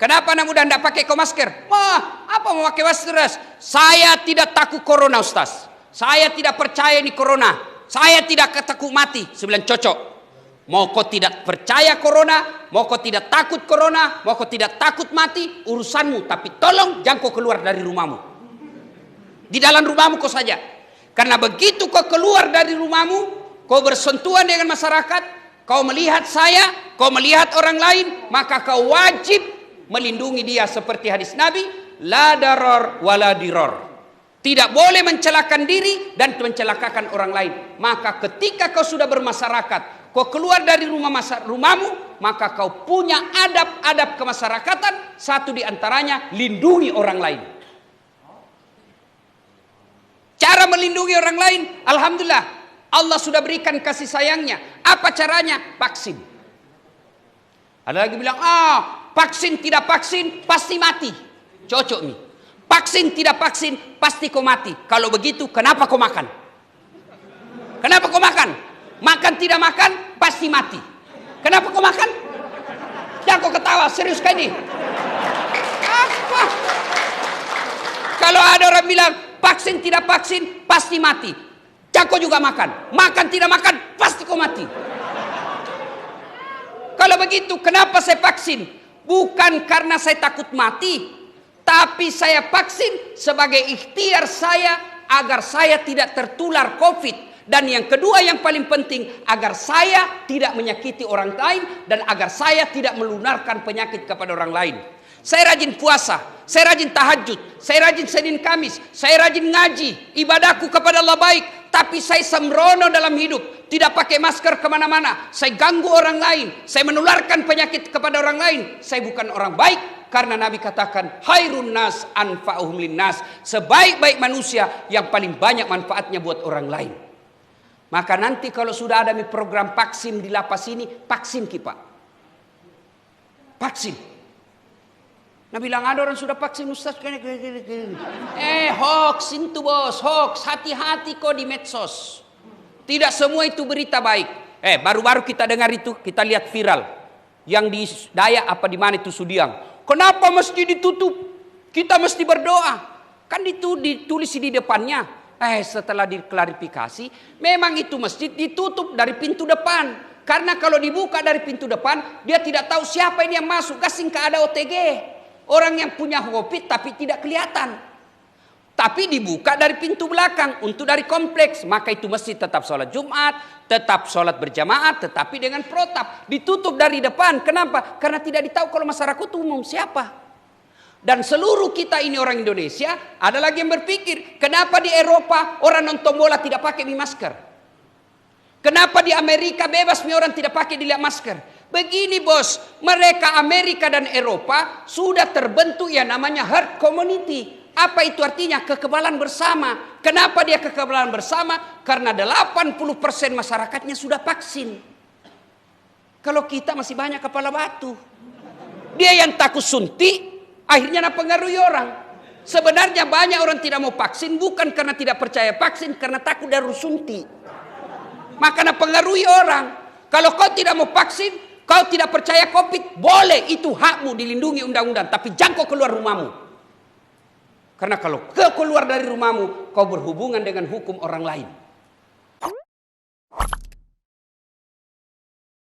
Kenapa anak muda tidak pakai masker? Wah, apa mau pakai masker? Saya tidak takut corona, Ustaz. Saya tidak percaya ini corona. Saya tidak takut mati. Saya bilang cocok. Mau kau tidak percaya corona, mau kau tidak takut corona, mau kau tidak takut mati, urusanmu. Tapi tolong jangan kau keluar dari rumahmu. Di dalam rumahmu kau saja. Karena begitu kau keluar dari rumahmu, kau bersentuhan dengan masyarakat, kau melihat saya, kau melihat orang lain, maka kau wajib melindungi dia seperti hadis Nabi, la daror wala diror. Tidak boleh mencelakakan diri dan mencelakakan orang lain. Maka ketika kau sudah bermasyarakat, kau keluar dari rumahmu, maka kau punya adab-adab kemasyarakatan. Satu di antaranya, lindungi orang lain. Cara melindungi orang lain, alhamdulillah, Allah sudah berikan kasih sayangnya. Apa caranya? Vaksin. Ada lagi bilang, vaksin tidak vaksin pasti mati. Cocok nih. Vaksin tidak vaksin pasti kau mati. Kalau begitu kenapa kau makan? Kenapa kau makan? Makan tidak makan pasti mati. Kenapa kau makan? Jangan kau ketawa, serius kan ini? Apa? Kalau ada orang bilang vaksin tidak vaksin pasti mati, jangan kau juga makan. Makan tidak makan pasti kau mati. Kalau begitu kenapa saya vaksin? Bukan karena saya takut mati, tapi saya vaksin sebagai ikhtiar saya agar saya tidak tertular COVID. Dan yang kedua yang paling penting, agar saya tidak menyakiti orang lain dan agar saya tidak melunarkan penyakit kepada orang lain. Saya rajin puasa, saya rajin tahajud, saya rajin Senin Kamis, saya rajin ngaji, ibadahku kepada Allah baik. Tapi saya sembrono dalam hidup, tidak pakai masker kemana-mana. Saya ganggu orang lain, saya menularkan penyakit kepada orang lain. Saya bukan orang baik, karena Nabi katakan, Hairun nas anfa'uhum linnas. Sebaik-baik manusia yang paling banyak manfaatnya buat orang lain. Maka nanti kalau sudah ada program vaksin di lapas ini, vaksin kita. Vaksin. Nah bilang ada orang sudah vaksin Ustaz. Hoax itu bos, hoax. Hati-hati kok di medsos. Tidak semua itu berita baik. Baru-baru kita dengar itu, kita lihat viral. Yang di Dayak apa di mana itu Sudiang. Kenapa masjid ditutup? Kita mesti berdoa. Kan itu ditulis di depannya. Setelah diklarifikasi, memang itu masjid ditutup dari pintu depan. Karena kalau dibuka dari pintu depan, dia tidak tahu siapa ini yang masuk. Gasing ke ada OTG. Orang yang punya COVID tapi tidak kelihatan. Tapi dibuka dari pintu belakang untuk dari kompleks. Maka itu masjid tetap sholat Jumat, tetap sholat berjamaah, tetapi dengan protap. Ditutup dari depan. Kenapa? Karena tidak ditahu kalau masyarakat umum siapa. Dan seluruh kita ini orang Indonesia, ada lagi yang berpikir, kenapa di Eropa orang nonton bola tidak pakai masker? Kenapa di Amerika bebas orang tidak pakai dilihat masker? Begini bos, mereka Amerika dan Eropa sudah terbentuk yang namanya herd community. Apa itu artinya? Kekebalan bersama. Kenapa dia kekebalan bersama? Karena 80% masyarakatnya sudah vaksin. Kalau kita masih banyak kepala batu. Dia yang takut suntik, akhirnya mempengaruhi orang. Sebenarnya banyak orang tidak mau vaksin bukan karena tidak percaya vaksin, karena takut dari suntik. Maka mempengaruhi orang. Kalau kau tidak mau vaksin, kau tidak percaya COVID, boleh, itu hakmu, dilindungi undang-undang. Tapi jangan kau keluar rumahmu. Karena kalau kau keluar dari rumahmu, kau berhubungan dengan hukum orang lain.